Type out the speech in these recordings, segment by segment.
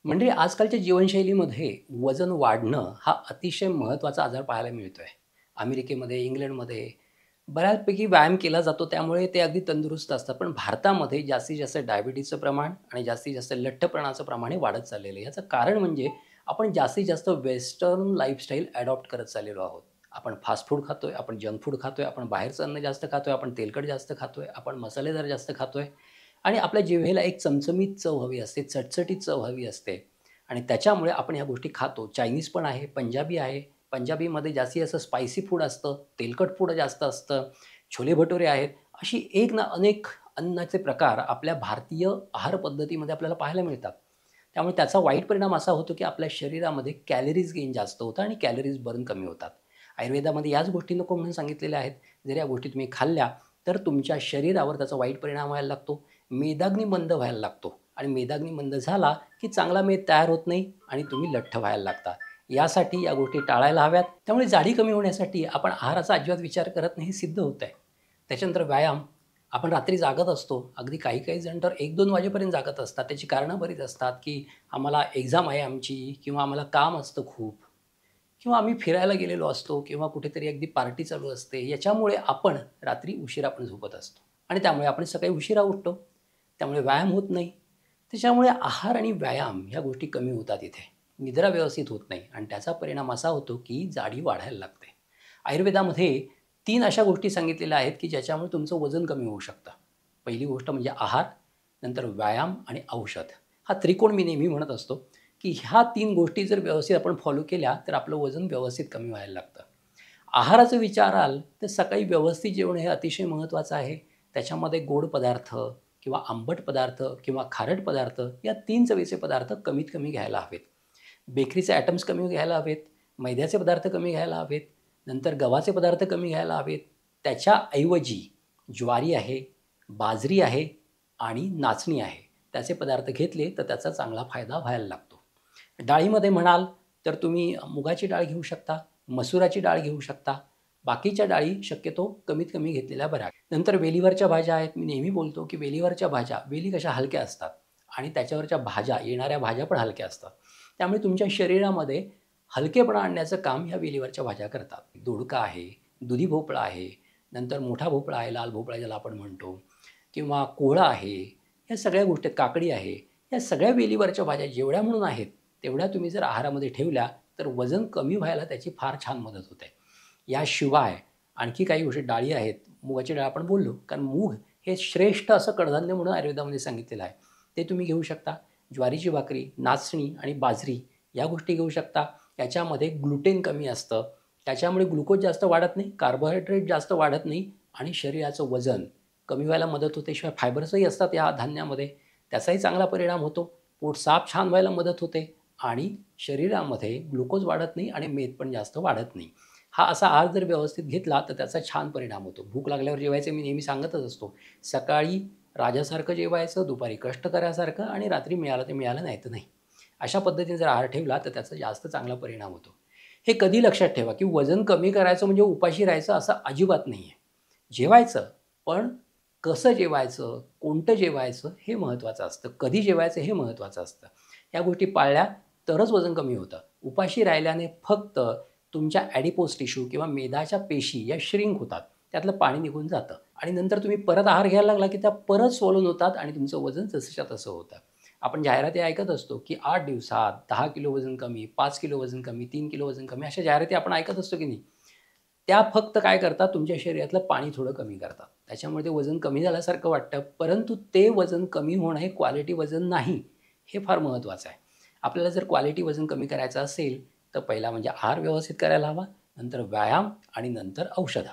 म्हणजे आजकालच्या जीवनशैलीमध्ये वजन वाढणं हा अतिशय महत्त्वाचा आजार पाहायला मिळतोय. अमेरिकेमध्ये, इंग्लंडमध्ये बऱ्याचपैकी व्यायाम केला जातो त्यामुळे ते अगदी तंदुरुस्त असतात. पण भारतामध्ये जास्तीत जास्त डायबिटीजचं प्रमाण आणि जास्तीत जास्त लठ्ठपणाचं प्रमाण हे वाढत चाललेलं आहे. याचं कारण म्हणजे आपण जास्तीत जास्त वेस्टर्न लाईफस्टाईल अडॉप्ट करत चाललेलो आहोत. आपण फास्ट फूड खातोय, आपण जंक फूड खातोय, आपण बाहेरचं अन्न जास्त खातोय, आपण तेलकट जास्त खातोय, आपण मसालेदार जास्त खातोय आणि आपल्या जिभेला एक चमचमीत चव हवी असते, चटचटीत चव हवी असते आणि त्याच्यामुळे आपण ह्या गोष्टी खातो. चायनीज पण आहे, पंजाबी आहे. पंजाबीमध्ये जास्तीत जास्त स्पायसी फूड असतं, तेलकट फूड जास्त असतं, छोले भटुरे आहेत. अशी एक ना अनेक अन्नाचे प्रकार आपल्या भारतीय आहार पद्धतीमध्ये आपल्याला पाहायला मिळतात. त्यामुळे त्याचा वाईट परिणाम असा होतो, की आपल्या शरीरामध्ये कॅलरीज गेन जास्त होतं आणि कॅलरीज बर्न कमी होतात. आयुर्वेदामध्ये याच गोष्टी नको म्हणून सांगितलेल्या आहेत. जर या गोष्टी तुम्ही खाल्ल्या, तर तुमच्या शरीरावर त्याचा वाईट परिणाम व्हायला लागतो. मेदाग्नी मंद व्हायला लागतो आणि मेदाग्नी मंद झाला, की चांगला मेद तयार होत नाही आणि तुम्ही लठ्ठ व्हायला लागता. यासाठी या गोष्टी टाळायला हव्यात. त्यामुळे जाडी कमी होण्यासाठी आपण आहाराचा अजिबात विचार करत नाही, हे सिद्ध होतंय. त्याच्यानंतर व्यायाम. आपण रात्री जागत असतो. अगदी काही-काही जण तर 1-2 वाजेपर्यंत जागत असतात. त्याची कारणं बरीच असतात, की आम्हाला एक्झाम आहे आमची किंवा आम्हाला काम असतं खूप किंवा आम्ही फिरायला गेलेलो असतो किंवा कुठेतरी अगदी पार्टी चालू असते. याच्यामुळे आपण रात्री उशिरा पण झोपत असतो आणि त्यामुळे आपण सकाळी उशिरा उठतो. त्यामुळे व्यायाम होत नाही. त्याच्यामुळे आहार आणि व्यायाम ह्या गोष्टी कमी होतात इथे. निद्रा व्यवस्थित होत नाही आणि त्याचा परिणाम असा होतो, की जाडी वाढायला लागते. आयुर्वेदामध्ये 3 अशा गोष्टी सांगितलेल्या आहेत, की ज्याच्यामुळे तुमचं वजन कमी होऊ शकतं. पहिली गोष्ट म्हणजे आहार, नंतर व्यायाम आणि औषध. हा त्रिकोण मी नेहमी म्हणत असतो, की ह्या 3 गोष्टी जर व्यवस्थित आपण फॉलो केल्या, तर आपलं वजन व्यवस्थित कमी व्हायला लागतं. आहाराचं विचाराल तर सकाळी व्यवस्थित जेवण हे अतिशय महत्त्वाचं आहे. त्याच्यामध्ये गोड पदार्थ किंवा आंबट पदार्थ किंवा खारट पदार्थ या 3 चवीचे पदार्थ कमीत कमी घ्यायला हवेत. बेकरीचे आयटम्स कमी घ्यायला हवेत, मैद्याचे पदार्थ कमी घ्यायला हवेत, नंतर गव्हाचे पदार्थ कमी घ्यायला हवेत. त्याच्याऐवजी ज्वारी आहे, बाजरी आहे आणि नाचणी आहे. त्याचे पदार्थ घेतले तर त्याचा चांगला फायदा व्हायला लागतो. डाळीमध्ये म्हणाल तर तुम्ही मुगाची डाळ घेऊ शकता, मसुराची डाळ घेऊ शकता. बाकीच्या डाळी शक्यतो कमीत कमी घेतलेल्या बऱ्या. नंतर वेलीवरच्या भाज्या आहेत. मी नेहमी बोलतो, की वेलीवरच्या भाज्या, वेली कशा हलक्या असतात आणि त्याच्यावरच्या भाज्या, येणाऱ्या भाज्या पण हलक्या असतात. त्यामुळे तुमच्या शरीरामध्ये हलकेपणा आणण्याचं काम ह्या वेलीवरच्या भाज्या करतात. दोडका आहे, दुधी भोपळा आहे, नंतर मोठा भोपळा आहे, लाल भोपळा ज्याला आपण म्हणतो किंवा कोहळा आहे. ह्या सगळ्या गोष्टी काकडी आहे. या सगळ्या वेलीवरच्या भाज्या जेवढ्या म्हणून आहेत, तेवढ्या तुम्ही जर आहारामध्ये ठेवल्या, तर वजन कमी व्हायला त्याची फार छान मदत होते. याशिवाय आणखी काही गोष्टी डाळी आहेत. मुगाची डाळ आपण बोललो, कारण मूग हे श्रेष्ठ असं कडधान्य म्हणून आयुर्वेदामध्ये सांगितलेलं आहे. ते तुम्ही घेऊ शकता. ज्वारीची भाकरी, नाचणी आणि बाजरी या गोष्टी घेऊ शकता. याच्यामध्ये ग्लुटेन कमी असतं. त्याच्यामुळे ग्लुकोज जास्त वाढत नाही, कार्बोहायड्रेट जास्त वाढत नाही आणि शरीराचं वजन कमी व्हायला मदत होते. शिवाय फायबर्सही असतात या धान्यामध्ये. त्याचाही चांगला परिणाम होतो. पोट साफ छान व्हायला मदत होते आणि शरीरामध्ये ग्लुकोज वाढत नाही आणि मेद पण जास्त वाढत नाही. हा असा आहार जर व्यवस्थित घेतला तर त्याचा छान परिणाम होतो. भूक लागल्यावर जेवायचं मी नेहमी सांगतच असतो. सकाळी राजासारखं जेवायचं, दुपारी कष्टकऱ्यासारखं आणि रात्री मिळालं ते मिळालं, नाही तर नाही. अशा पद्धतीने जर आहार ठेवला तर त्याचा जास्त चांगला परिणाम होतो. हे कधी लक्षात ठेवा, की वजन कमी करायचं म्हणजे उपाशी राहायचं असं अजिबात नाही आहे. जेवायचं, पण कसं जेवायचं, कोणतं जेवायचं हे महत्त्वाचं असतं. कधी जेवायचं हे महत्त्वाचं असतं. या गोष्टी पाळल्या तरच वजन कमी होतं. उपाशी राहिल्याने फक्त तुमच्या ॲडिपोज टिश्यू किंवा मेदाच्या पेशी या श्रिंक होतात. त्यातलं पाणी निघून जातं आणि नंतर तुम्ही परत आहार घ्यायला लागला, की त्या परत स्वॉलोन होतात आणि तुमचं वजन जसंच्या तसं होतं. आपण जाहिराती ऐकत असतो, की 8 दिवसात 10 किलो वजन कमी, 5 किलो वजन कमी, 3 किलो वजन कमी अशा जाहिराती आपण ऐकत असतो की नाही? त्या फक्त काय करतात, तुमच्या शरीरातलं पाणी थोडं कमी करतात. त्याच्यामुळे ते वजन कमी झाल्यासारखं वाटतं, परंतु ते वजन कमी होणं हे क्वालिटी वजन नाही. हे फार महत्त्वाचं आहे. आपल्याला जर क्वालिटी वजन कमी करायचं असेल, तर पहिला म्हणजे आहार व्यवस्थित करायला हवा, नंतर व्यायाम आणि नंतर औषधं.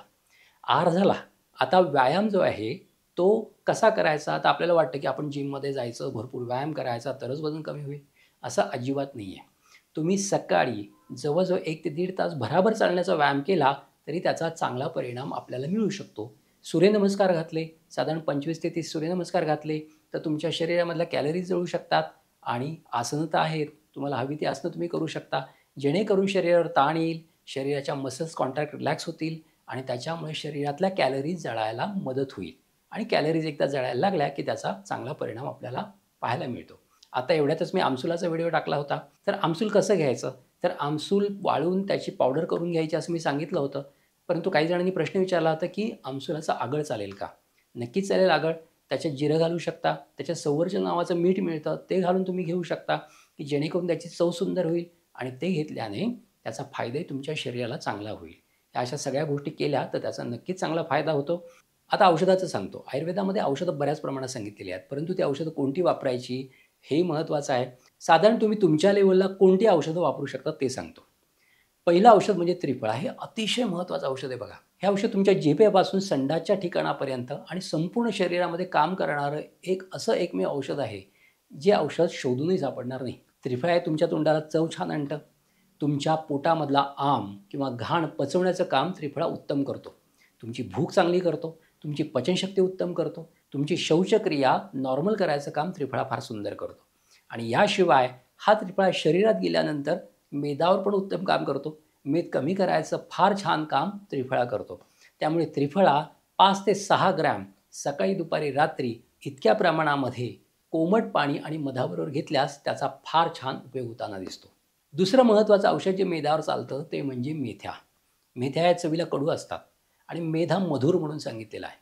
आहार झाला. आता व्यायाम जो आहे, तो कसा करायचा? तर आपल्याला वाटतं, की आपण जिममध्ये जायचं, भरपूर व्यायाम करायचा, तरच वजन कमी होईल. असं अजिबात नाही आहे. तुम्ही सकाळी जवळ-जवळ 1 ते दीड तास भराभर चालण्याचा व्यायाम केला, तरी त्याचा चांगला परिणाम आपल्याला मिळू शकतो. सूर्यनमस्कार घातले, साधारण 25 ते 30 सूर्यनमस्कार घातले, तर तुमच्या शरीरामधल्या कॅलरीज जळू शकतात आणि आसनं तर आहेत. तुम्हाला हवी ती आसनं तुम्ही करू शकता. जेणेकरून शरीरावर ताण येईल, शरीराच्या मसल्स कॉन्ट्रॅक्ट रिलॅक्स होतील आणि त्याच्यामुळे शरीरातल्या कॅलरीज जळायला मदत होईल आणि कॅलरीज एकदा जळायला लागल्या, की त्याचा चांगला परिणाम आपल्याला पाहायला मिळतो. आता एवढ्यातच मी आमसुलाचा व्हिडिओ टाकला होता. तर आमसूल कसं घ्यायचं? तर आमसूल वाळवून त्याची पावडर करून घ्यायची असं मी सांगितलं होतं. परंतु काही जणांनी प्रश्न विचारला होता, की आमसुलाचं आगळ चालेल का? नक्कीच चालेल आगळ. त्याच्यात जिरं घालू शकता. त्याच्यात संवर्जन नावाचं मीठ मिळतं. ते घालून तुम्ही घेऊ शकता, की जेणेकरून त्याची चव सुंदर होईल आणि ते घेतल्याने त्याचा फायदाही तुमच्या शरीराला चांगला होईल. या अशा सगळ्या गोष्टी केल्या तर त्याचा नक्कीच चांगला फायदा होतो. आता औषधाचं सांगतो. आयुर्वेदामध्ये औषधं बऱ्याच प्रमाणात सांगितलेली आहेत. परंतु ती औषधं कोणती वापरायची हे महत्त्वाचं आहे. साधारण तुम्ही तुमच्या लेव्हलला कोणती औषधं वापरू शकता ते सांगतो. पहिलं औषध म्हणजे त्रिफळा. हे अतिशय महत्त्वाचं औषध आहे बघा. हे औषध तुमच्या जिभेपासून संडासच्या ठिकाणापर्यंत आणि संपूर्ण शरीरामध्ये काम करणारं असं एकमेव औषध आहे, जे औषध शोधूनही सापडणार नाही. त्रिफळा हे तुमच्या तोंडाला चव छान आणतं. तुमच्या पोटामधला आम किंवा घाण पचवण्याचं काम त्रिफळा उत्तम करतो. तुमची भूक चांगली करतो. तुमची पचनशक्ती उत्तम करतो. तुमची शौचक्रिया नॉर्मल करायचं काम त्रिफळा फार सुंदर करतो. आणि याशिवाय हा त्रिफळा शरीरात गेल्यानंतर मेदावर पण उत्तम काम करतो. मेद कमी करायचं फार छान काम त्रिफळा करतो. त्यामुळे त्रिफळा 5 ते 6 ग्रॅम सकाळी, दुपारी, रात्री इतक्या प्रमाणामध्ये कोमट पाणी आणि मधाबरोबर घेतल्यास त्याचा फार छान उपयोग होताना दिसतो. दुसरं महत्त्वाचं औषध जे मेदावर चालतं ते म्हणजे मेथ्या. मेथ्या या चवीला कडू असतात आणि मेध हा मधुर म्हणून सांगितलेला आहे.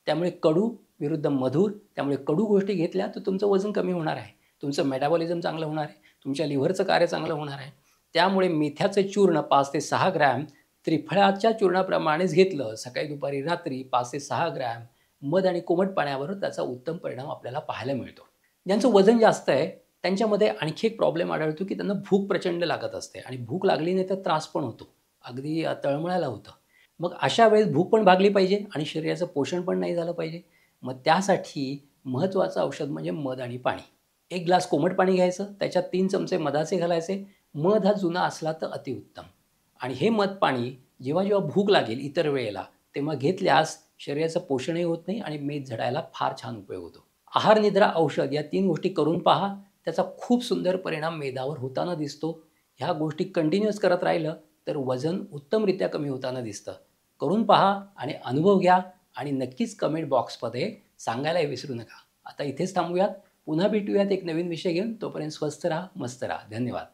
त्यामुळे कडू विरुद्ध मधुर, त्यामुळे कडू गोष्टी घेतल्या तर तुमचं वजन कमी होणार आहे. तुमचं मेटाबॉलिझम चांगलं होणार आहे. तुमच्या लिव्हरचं कार्य चांगलं होणार आहे. त्यामुळे मेथ्याचं चूर्ण 5 ते 6 ग्रॅम त्रिफळाच्या चूर्णाप्रमाणेच घेतलं सकाळी, दुपारी, रात्री 5 ते 6 ग्रॅम मध आणि कोमट पाण्यावर त्याचा उत्तम परिणाम आपल्याला पाहायला मिळतो. ज्यांचं वजन जास्त आहे त्यांच्यामध्ये आणखी एक प्रॉब्लेम आढळतो, की त्यांना भूक प्रचंड लागत असते आणि भूक लागली नाही तर त्रास पण होतो. अगदी तळमळायला होतं. मग अशा वेळेस भूक पण भागली पाहिजे आणि शरीराचं पोषण पण नाही झालं पाहिजे. मग त्यासाठी महत्त्वाचं औषध म्हणजे मध आणि पाणी. 1 ग्लास कोमट पाणी घ्यायचं, त्याच्यात 3 चमचे मधाचे घालायचे. मध हा जुना असला तर अतिउत्तम. आणि हे मध पाणी जेव्हा भूक लागेल इतर वेळेला, तेव्हा घेतल्यास शरीराचं पोषणही होत नाही आणि मेद झडायला फार छान उपयोग होतो. आहार, निद्रा, औषध या 3 गोष्टी करून पहा. त्याचा खूप सुंदर परिणाम मेदावर होताना दिसतो. ह्या गोष्टी कंटिन्यूअस करत राहिलं तर वजन उत्तमरित्या कमी होताना दिसतं. करून पहा आणि अनुभव घ्या आणि नक्कीच कमेंट बॉक्समध्ये सांगायलाही विसरू नका. आता इथेच थांबूयात. पुन्हा भेटूयात एक नवीन विषय घेऊन. तोपर्यंत स्वस्थ राहा, मस्त राहा. धन्यवाद.